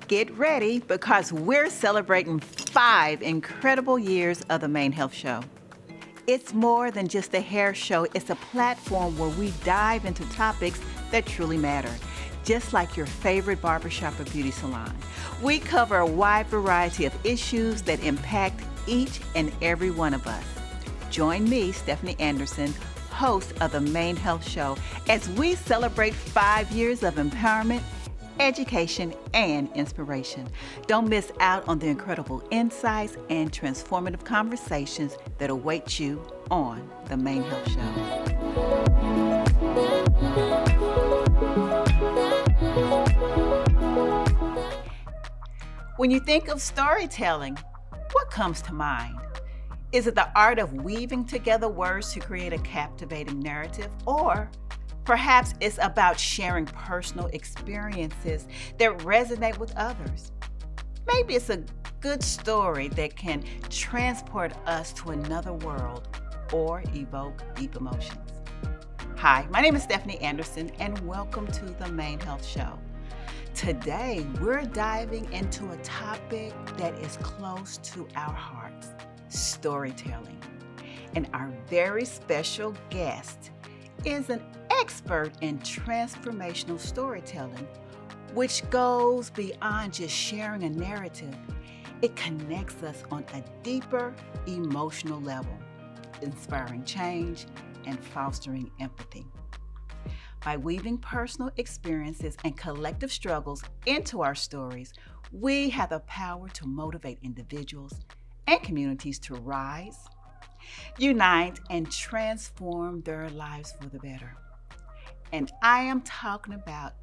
Get ready because we're celebrating 5 incredible years of the Main Health Show. It's more than just a hair show, it's a platform where we dive into topics that truly matter, just like your favorite barbershop or beauty salon. We cover a wide variety of issues that impact each and every one of us. Join me, Stephanie Anderson, host of the Main Health Show, as we celebrate 5 years of empowerment, education, and inspiration. Don't miss out on the incredible insights and transformative conversations that await you on the Main Health Show. When you think of storytelling, what comes to mind? Is it the art of weaving together words to create a captivating narrative? Or perhaps it's about sharing personal experiences that resonate with others? Maybe it's a good story that can transport us to another world or evoke deep emotions. Hi, my name is Stephanie Anderson, and welcome to the Main Health Show. Today, we're diving into a topic that is close to our hearts, storytelling. And our very special guest is an expert in transformational storytelling, which goes beyond just sharing a narrative. It connects us on a deeper emotional level, inspiring change and fostering empathy. By weaving personal experiences and collective struggles into our stories, we have the power to motivate individuals and communities to rise, unite, and transform their lives for the better. And I am talking about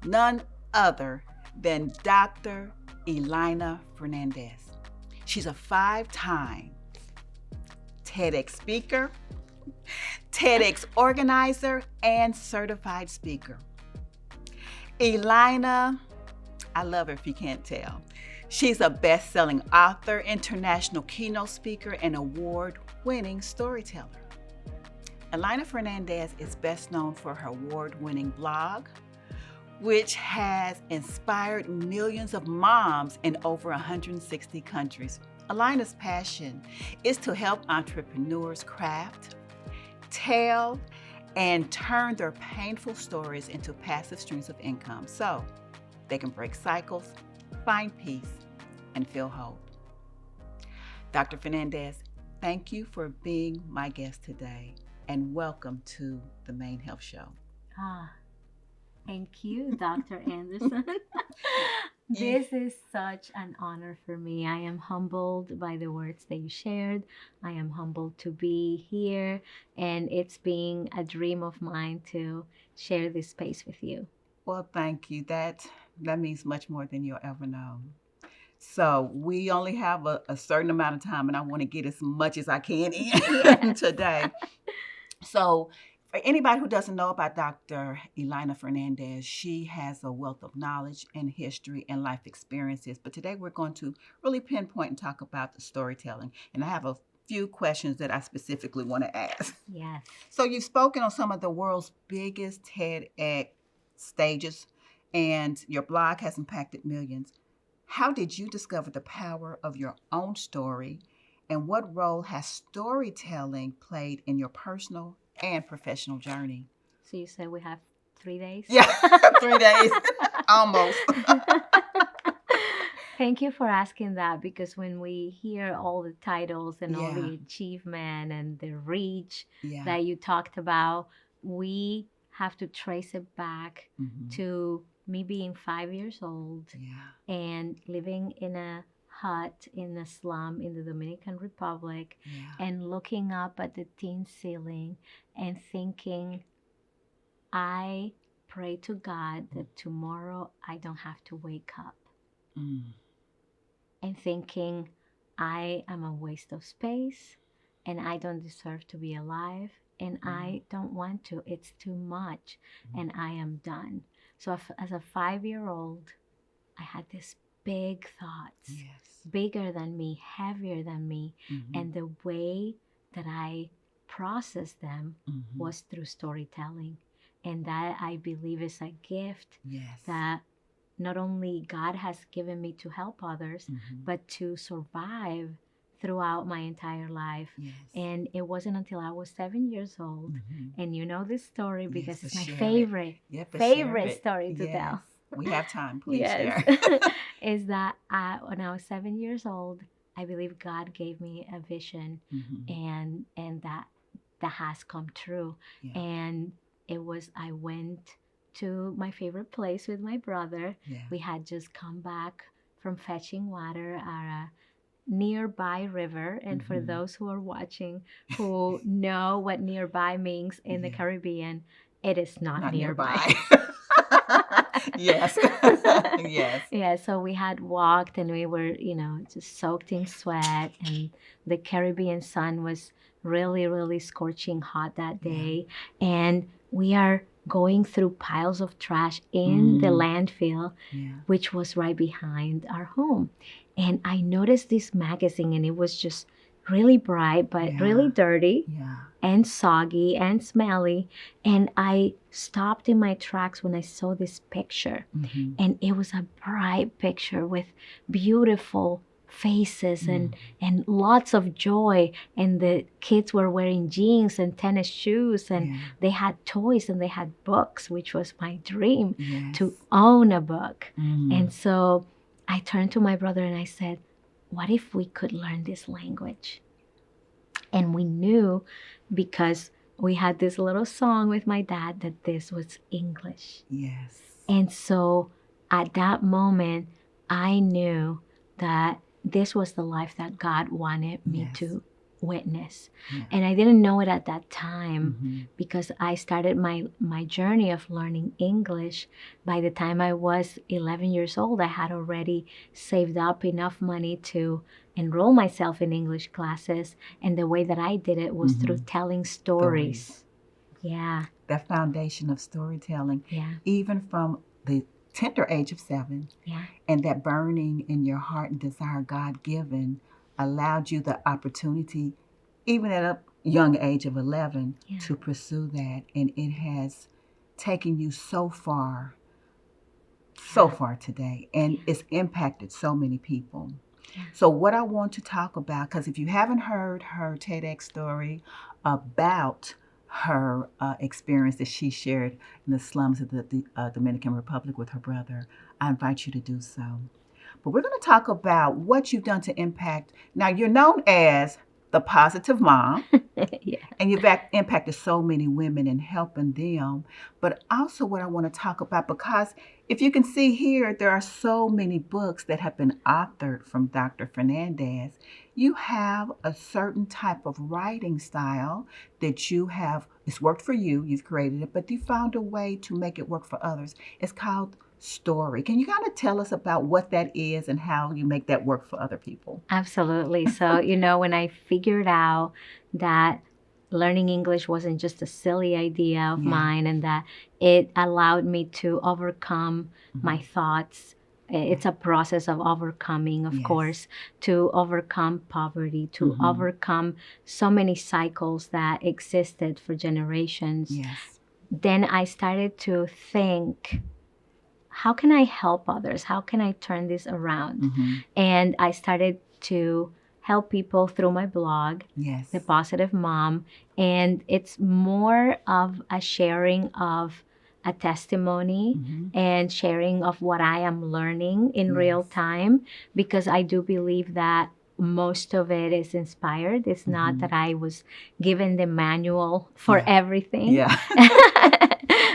none other than Dr. Elayna Fernández. She's a 5-time TEDx speaker, TEDx organizer, and certified speaker. Elina, I love her if you can't tell. She's a best-selling author, international keynote speaker, and award-winning storyteller. Elayna Fernández is best known for her award-winning blog, which has inspired millions of moms in over 160 countries. Elayna's passion is to help entrepreneurs craft, tell, and turn their painful stories into passive streams of income so they can break cycles, find peace, and feel whole. Dr. Fernandez, thank you for being my guest today, and welcome to the Main Health Show. Thank you, Dr. Anderson. This is such an honor for me. I am humbled by the words that you shared. I am humbled to be here, and it's been a dream of mine to share this space with you. Well, thank you. That means much more than you'll ever know. So we only have a certain amount of time, and I want to get as much as I can in today. So for anybody who doesn't know about Dr. Elayna Fernández, she has a wealth of knowledge and history and life experiences. But today we're going to really pinpoint and talk about the storytelling. And I have a few questions that I specifically want to ask. Yes. So you've spoken on some of the world's biggest TEDx stages, and your blog has impacted millions. How did you discover the power of your own story, and what role has storytelling played in your personal and professional journey? So you said we have 3 days? Yeah, 3 days, almost. Thank you for asking that, because when we hear all the titles and all the achievement and the reach that you talked about, we have to trace it back to me being 5 years old and living in a hut in a slum in the Dominican Republic and looking up at the tin ceiling and thinking, I pray to God that tomorrow I don't have to wake up. And thinking, I am a waste of space and I don't deserve to be alive and I don't want to. It's too much and I am done. So as a 5-year-old, I had this big thoughts, bigger than me, heavier than me. And the way that I processed them was through storytelling. And that, I believe, is a gift that not only God has given me to help others, but to survive throughout my entire life. Yes. And it wasn't until I was 7 years old, and you know this story because it's my favorite story to tell. We have time, please Yes. share. Is that when I was 7 years old, I believe God gave me a vision, and that has come true. Yeah. And I went to my favorite place with my brother. Yeah. We had just come back from fetching water at a nearby river. And for those who are watching who know what nearby means in the Caribbean, it is not nearby. Yes. Yes. Yeah, so we had walked and we were, just soaked in sweat, and the Caribbean sun was really, really scorching hot that day. And we are going through piles of trash in the landfill, which was right behind our home. And I noticed this magazine, and it was just really bright, but really dirty and soggy and smelly. And I stopped in my tracks when I saw this picture. And it was a bright picture with beautiful faces and lots of joy. And the kids were wearing jeans and tennis shoes, and they had toys and they had books, which was my dream to own a book. And so I turned to my brother and I said, what if we could learn this language? And we knew, because we had this little song with my dad, that this was English. Yes. And so at that moment, I knew that this was the life that God wanted me to witness. And I didn't know it at that time because I started my journey of learning English. By the time I was 11 years old, I had already saved up enough money to enroll myself in English classes. And the way that I did it was through telling stories. Yeah. That foundation of storytelling, even from the tender age of 7, and that burning in your heart and desire God-given allowed you the opportunity, even at a young age of 11, to pursue that. And it has taken you so far today, and it's impacted so many people. So what I want to talk about, because if you haven't heard her TEDx story about her experience that she shared in the slums of the Dominican Republic with her brother, I invite you to do so. But we're going to talk about what you've done to impact. Now, you're known as the positive mom, and you've impacted so many women in helping them. But also what I want to talk about, because if you can see here, there are so many books that have been authored from Dr. Fernandez. You have a certain type of writing style that it's worked for you, you've created it, but you found a way to make it work for others. It's called story. Can you kind of tell us about what that is and how you make that work for other people? Absolutely. So, when I figured out that learning English wasn't just a silly idea of mine, and that it allowed me to overcome my thoughts. It's a process of overcoming, of course, to overcome poverty, to overcome so many cycles that existed for generations. Then I started to think, how can I help others? How can I turn this around? And I started to help people through my blog, The Positive Mom. And it's more of a sharing of a testimony and sharing of what I am learning in real time, because I do believe that most of it is inspired. It's not that I was given the manual for everything,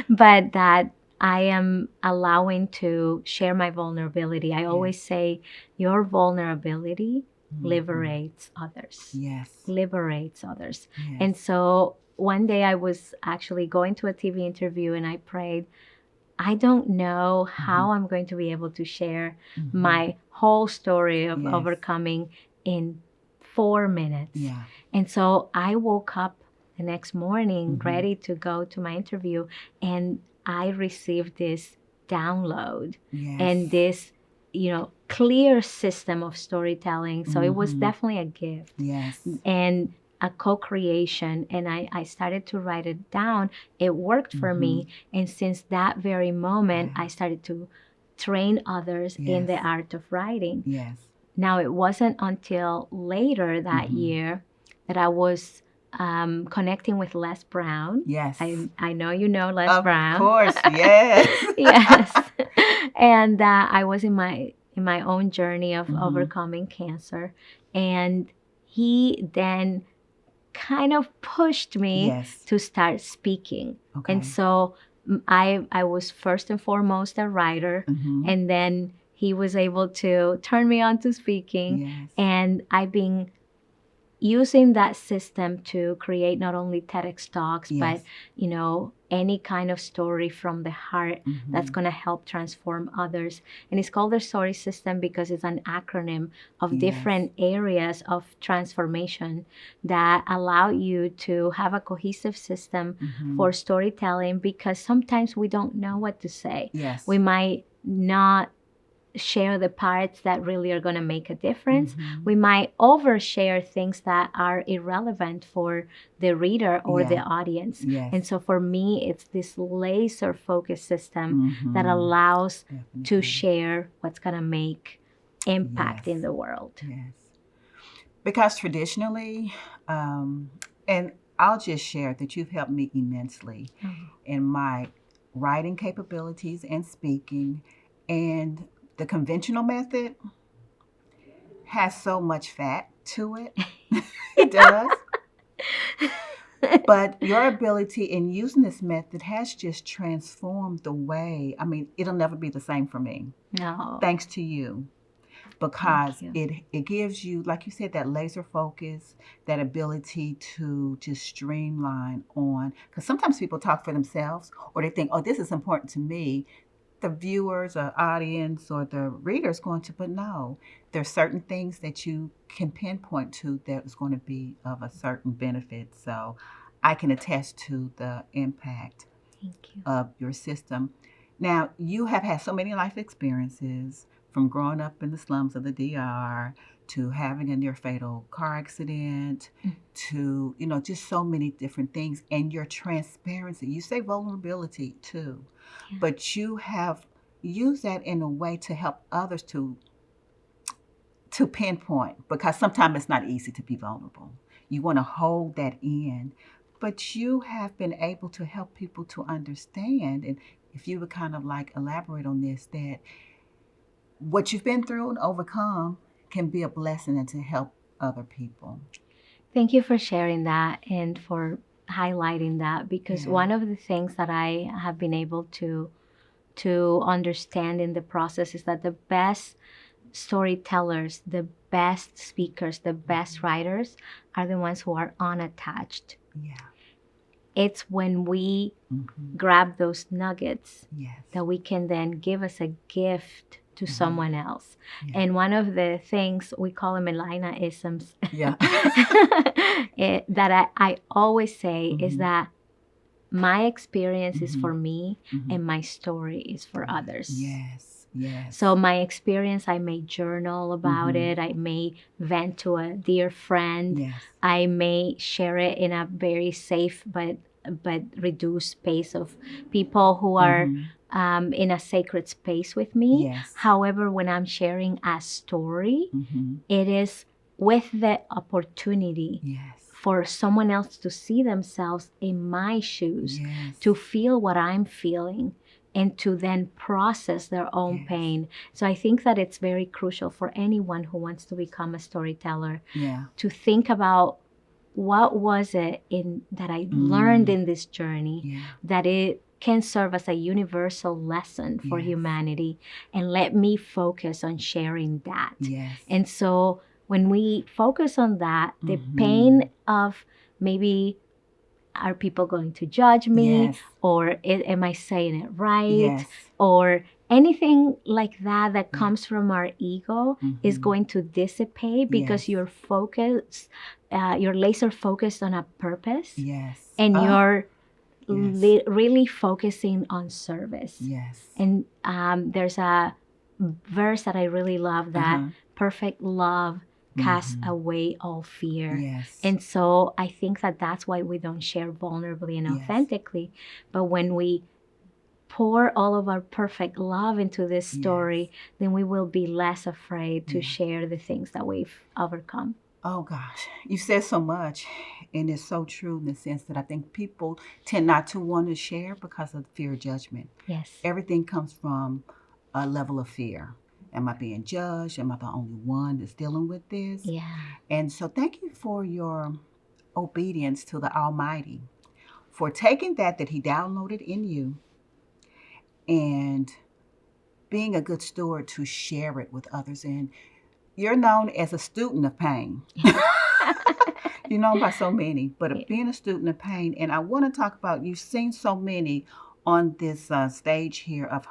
but that I am allowing to share my vulnerability. I always say your vulnerability liberates others. Liberates others. And so one day I was actually going to a TV interview and I prayed, I don't know how I'm going to be able to share my whole story of overcoming in 4 minutes. And so I woke up the next morning ready to go to my interview, and I received this download and this, clear system of storytelling. So it was definitely a gift and a co-creation. And I started to write it down. It worked for me. And since that very moment, I started to train others in the art of writing. Yes. Now, it wasn't until later that year that I was connecting with Les Brown. Yes. I know you know Les Brown. Of course, yes. Yes. And I was in my own journey of overcoming cancer. And he then kind of pushed me to start speaking. Okay. And so I was first and foremost a writer, and then he was able to turn me on to speaking. Yes. And I've been using that system to create not only TEDx talks, but, you know, any kind of story from the heart that's going to help transform others. And it's called the story system because it's an acronym of different areas of transformation that allow you to have a cohesive system for storytelling, because sometimes we don't know what to say. Yes. We might not share the parts that really are going to make a difference. We might overshare things that are irrelevant for the reader or the audience. And so for me, it's this laser focused system that allows to share what's going to make impact in the world. Yes. Because traditionally, and I'll just share that you've helped me immensely in my writing capabilities and speaking. And the conventional method has so much fat to it. It does. But your ability in using this method has just transformed the way, I mean, it'll never be the same for me. No. Thanks to you. Because it gives you, like you said, that laser focus, that ability to just streamline on. Because sometimes people talk for themselves, or they think, oh, this is important to me. The viewers or audience or the readers going to, but no, there's certain things that you can pinpoint to that is going to be of a certain benefit. So I can attest to the impact of your system. Now, you have had so many life experiences, from growing up in the slums of the DR to having a near fatal car accident to, you know, just so many different things. And your transparency, you say vulnerability too, but you have used that in a way to help others to pinpoint, because sometimes it's not easy to be vulnerable. You want to hold that in, but you have been able to help people to understand. And if you would kind of like elaborate on this, that what you've been through and overcome can be a blessing and to help other people. Thank you for sharing that and for highlighting that, because one of the things that I have been able to understand in the process is that the best storytellers, the best speakers, the best writers are the ones who are unattached. Yeah. It's when we grab those nuggets that we can then give as a gift to someone else. And one of the things, we call them Elayna-isms, that I always say is that my experience is for me and my story is for others. Yes, yes. So my experience, I may journal about it. I may vent to a dear friend. Yes. I may share it in a very safe but reduced space of people who are in a sacred space with me. Yes. However, when I'm sharing a story, it is with the opportunity for someone else to see themselves in my shoes, to feel what I'm feeling, and to then process their own pain. So I think that it's very crucial for anyone who wants to become a storyteller to think about, what was it that I learned in this journey that it can serve as a universal lesson for humanity, and let me focus on sharing that. And so when we focus on that, the pain of maybe, are people going to judge me? Or am I saying it right? Or anything like that comes from our ego is going to dissipate, because you're focused, you're laser focused on a purpose. And you're really focusing on service. And there's a verse that I really love, that perfect love casts away all fear. And so I think that that's why we don't share vulnerably and authentically. But when we pour all of our perfect love into this story, then we will be less afraid to share the things that we've overcome. Oh gosh, you said so much, and it's so true in the sense that I think people tend not to want to share because of fear of judgment. Yes. Everything comes from a level of fear. Am I being judged? Am I the only one that's dealing with this? Yeah. And so thank you for your obedience to the Almighty, for taking that He downloaded in you and being a good steward to share it with others. And you're known as a student of pain. You're known by so many, but being a student of pain. And I want to talk about, you've seen so many on this stage here of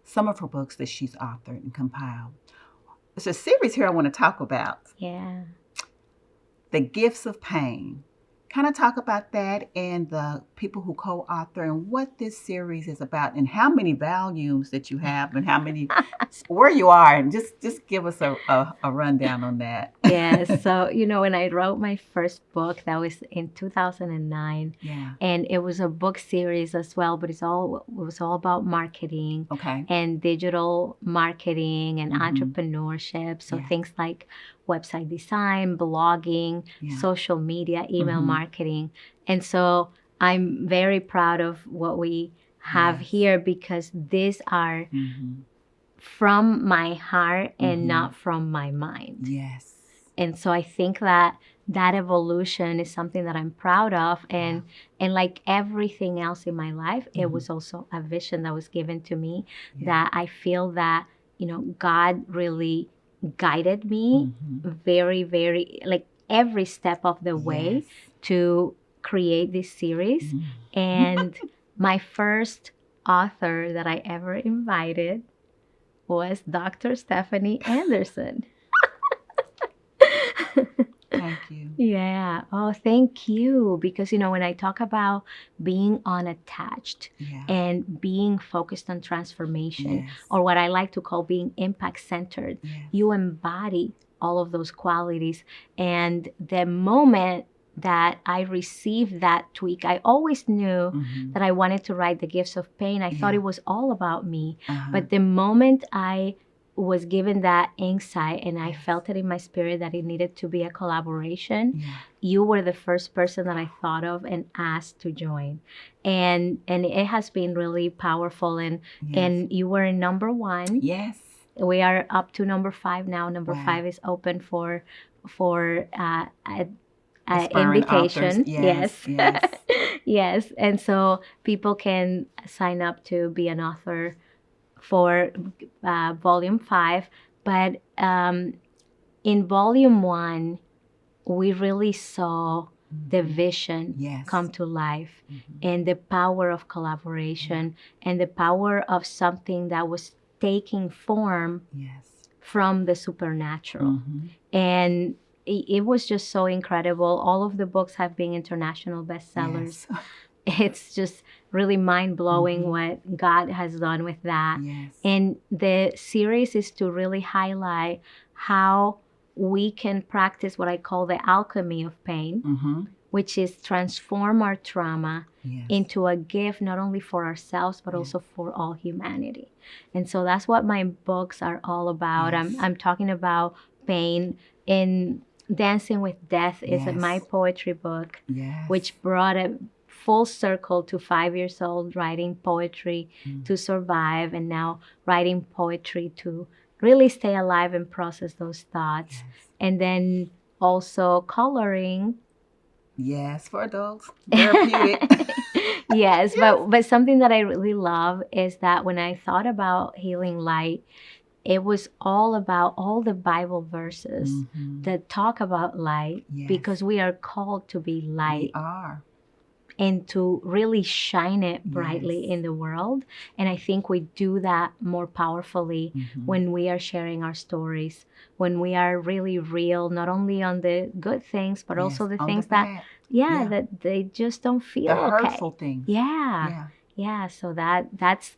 some of her books that she's authored and compiled. There's a series here I want to talk about. Yeah. The Gifts of Pain. Kind of talk about that and the people who co-author and what this series is about and how many volumes that you have and how many, where you are, and just give us a rundown on that. Yes. So, when I wrote my first book, that was in 2009. Yeah. And it was a book series as well, but it was all about marketing. Okay. And digital marketing and entrepreneurship. So things like website design, blogging, social media, email marketing. And so I'm very proud of what we have here because these are from my heart and not from my mind. Yes. And so I think that evolution is something that I'm proud of. And like everything else in my life, it was also a vision that was given to me that I feel that, God really guided me very, very, like every step of the way to create this series. And my first author that I ever invited was Dr. Stephanie Anderson. Thank you. Yeah. Oh, thank you. Because, when I talk about being unattached and being focused on transformation, or what I like to call being impact centered, you embody all of those qualities. And the moment that I received that tweak, I always knew that I wanted to write The Gifts of Pain. I thought it was all about me. But the moment I was given that insight and I felt it in my spirit that it needed to be a collaboration, you were the first person that I thought of and asked to join. And it has been really powerful. And you were number 1. Yes. We are up to number 5 now. Number 5 is open for invitation. Yes. Yes. And so people can sign up to be an author for volume 5. But in volume 1, we really saw the vision come to life and the power of collaboration and the power of something that was taking form from the supernatural. And it was just so incredible. All of the books have been international bestsellers. It's just really mind-blowing what God has done with that. And the series is to really highlight how we can practice what I call the alchemy of pain, which is transform our trauma into a gift not only for ourselves but also for all humanity. And so that's what my books are all about. I'm talking about pain. In Dancing with Death is my poetry book, which brought it full circle to 5 years old, writing poetry to survive, and now writing poetry to really stay alive and process those thoughts. And then also coloring. Yes, for adults. Therapeutic. Yes, but something that I really love is that when I thought about Healing Light, it was all about all the Bible verses that talk about light, because we are called to be light. We are. And to really shine it brightly in the world. And I think we do that more powerfully when we are sharing our stories, when we are really real, not only on the good things, but also the things that they just don't feel the okay. hurtful things. Yeah. Yeah, so that's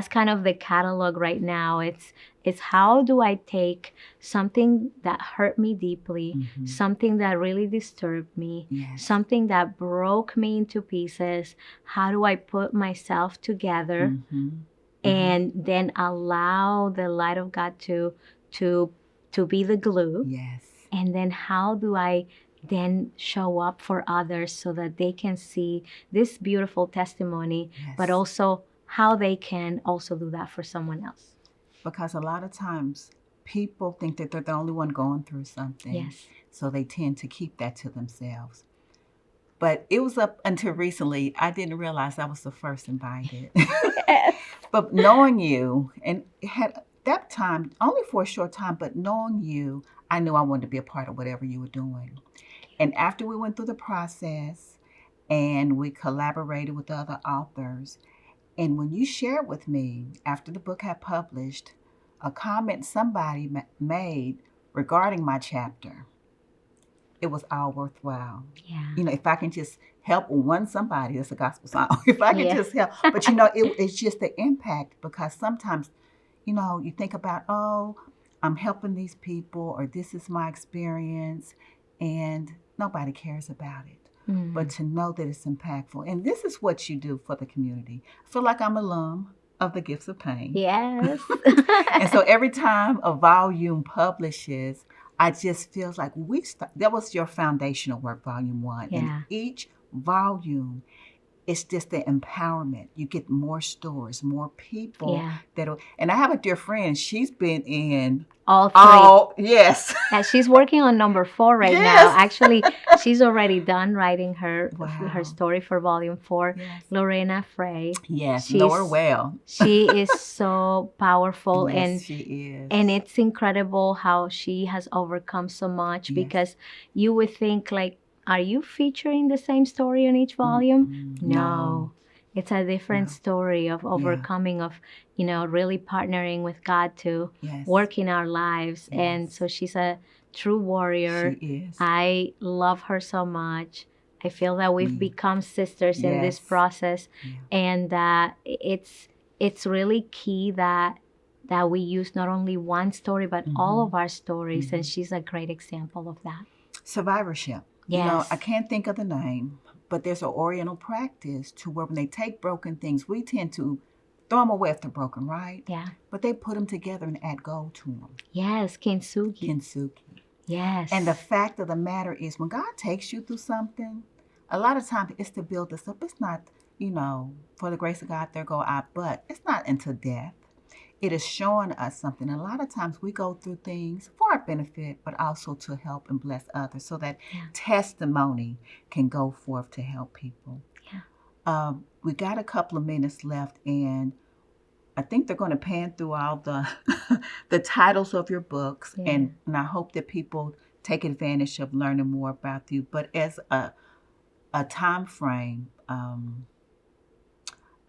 kind of the catalog right now. It's how do I take something that hurt me deeply, something that really disturbed me, something that broke me into pieces. How do I put myself together and then allow the light of God to to be the glue? Yes. And then how do I then show up for others so that they can see this beautiful testimony, but also how they can also do that for someone else? Because a lot of times people think that they're the only one going through something. Yes. So they tend to keep that to themselves. But it was up until recently, I didn't realize I was the first invited. Yes. But knowing you, and had that time, only for a short time, but knowing you, I knew I wanted to be a part of whatever you were doing. And after we went through the process and we collaborated with other authors, and when you shared with me after the book had published, a comment somebody made regarding my chapter, it was all worthwhile. Yeah. You know, if I can just help one somebody, that's a gospel song. If I can just help. But, you know, it's just the impact, because sometimes, you know, you think about, oh, I'm helping these people, or this is my experience, and nobody cares about it. But to know that it's impactful. And this is what you do for the community. I feel like I'm alum of the Gifts of Pain. Yes. And so every time a volume publishes, I just feel like that was your foundational work, volume 1. Yeah. And each volume, it's just the empowerment. You get more stories, more people and I have a dear friend, she's been in all 3. Yes. And she's working on number 4 right now. Actually, she's already done writing her story for volume 4. Elayna Fernández. Yes, know her well. She is so powerful. Yes, she is. And it's incredible how she has overcome so much, because you would think, like, are you featuring the same story in each volume? No. It's a different story of overcoming, of, you know, really partnering with God to work in our lives. And so she's a true warrior. She is. I love her so much. I feel that we've become sisters in this process. And it's really key that we use not only one story, but all of our stories. And she's a great example of that. Survivorship. Yes. You know, I can't think of the name, but there's an Oriental practice to where when they take broken things, we tend to throw them away if they're broken, right? Yeah. But they put them together and add gold to them. Yes, kintsugi. Kintsugi. Yes. And the fact of the matter is, when God takes you through something, a lot of times it's to build us up. It's not, you know, for the grace of God, there go I, but it's not unto death. It is showing us something. A lot of times we go through things for our benefit, but also to help and bless others, so that testimony can go forth to help people. Yeah. We got a couple of minutes left, and I think they're going to pan through all the the titles of your books, and I hope that people take advantage of learning more about you. But as a time frame,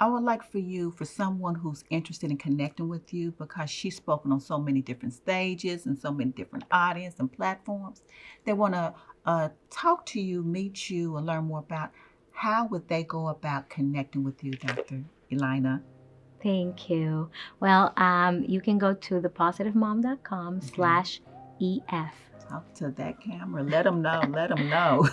I would like for someone who's interested in connecting with you, because she's spoken on so many different stages and so many different audience and platforms. They want to talk to you, meet you, and learn more about how would they go about connecting with you, Dr. Elayna. Thank you. Well, you can go to thepositivemom.com/EF. Talk to that camera. Let them know. Let them know.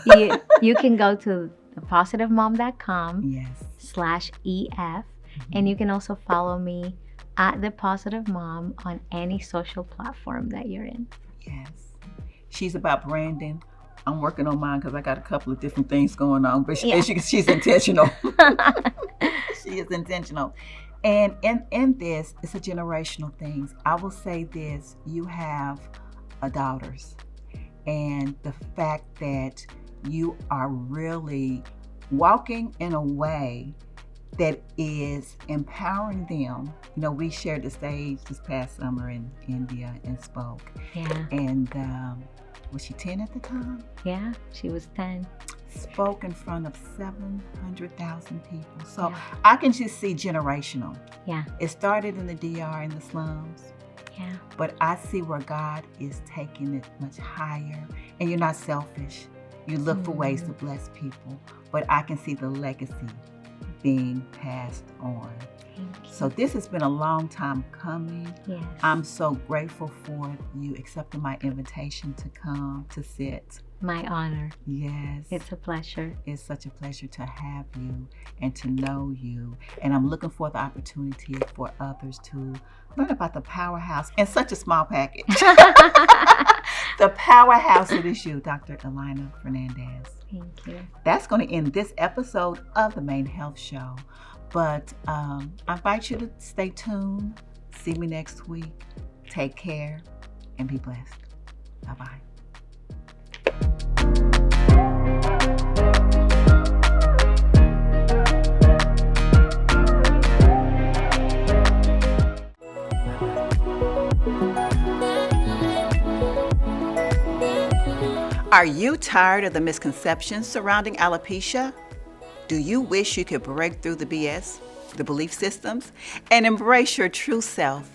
You can go to thepositivemom.com /EF. And you can also follow me at The Positive Mom on any social platform that you're in. Yes. She's about branding. I'm working on mine because I got a couple of different things going on. But she's intentional. She is intentional. And in this, it's a generational thing. I will say this. You have daughters. And the fact that you are really walking in a way that is empowering them. You know, we shared the stage this past summer in India and spoke. Yeah. And was she 10 at the time? Yeah, she was 10. Spoke in front of 700,000 people. So I can just see generational. Yeah. It started in the DR, in the slums. Yeah. But I see where God is taking it much higher. And you're not selfish. You look for ways to bless people. But I can see the legacy being passed on. So this has been a long time coming. Yes. I'm so grateful for you accepting my invitation to come to sit. My honor. Yes. It's a pleasure. It's such a pleasure to have you and to know you. And I'm looking for the opportunity for others to learn about the powerhouse in such a small package. The powerhouse that is you, Dr. Elayna Fernández. Thank you. That's going to end this episode of the Main Health Show. But I invite you to stay tuned. See me next week. Take care and be blessed. Bye-bye. Are you tired of the misconceptions surrounding alopecia? Do you wish you could break through the BS, the belief systems, and embrace your true self?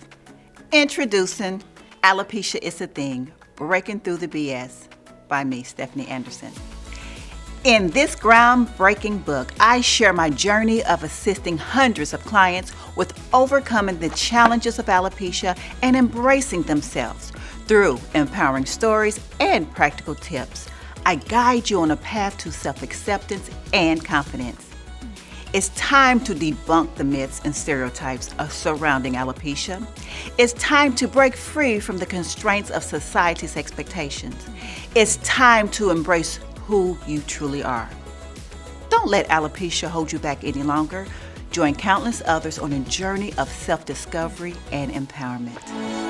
Introducing Alopecia is a Thing, Breaking Through the BS by me, Stephanie Anderson. In this groundbreaking book, I share my journey of assisting hundreds of clients with overcoming the challenges of alopecia and embracing themselves. Through empowering stories and practical tips, I guide you on a path to self-acceptance and confidence. It's time to debunk the myths and stereotypes surrounding alopecia. It's time to break free from the constraints of society's expectations. It's time to embrace who you truly are. Don't let alopecia hold you back any longer. Join countless others on a journey of self-discovery and empowerment.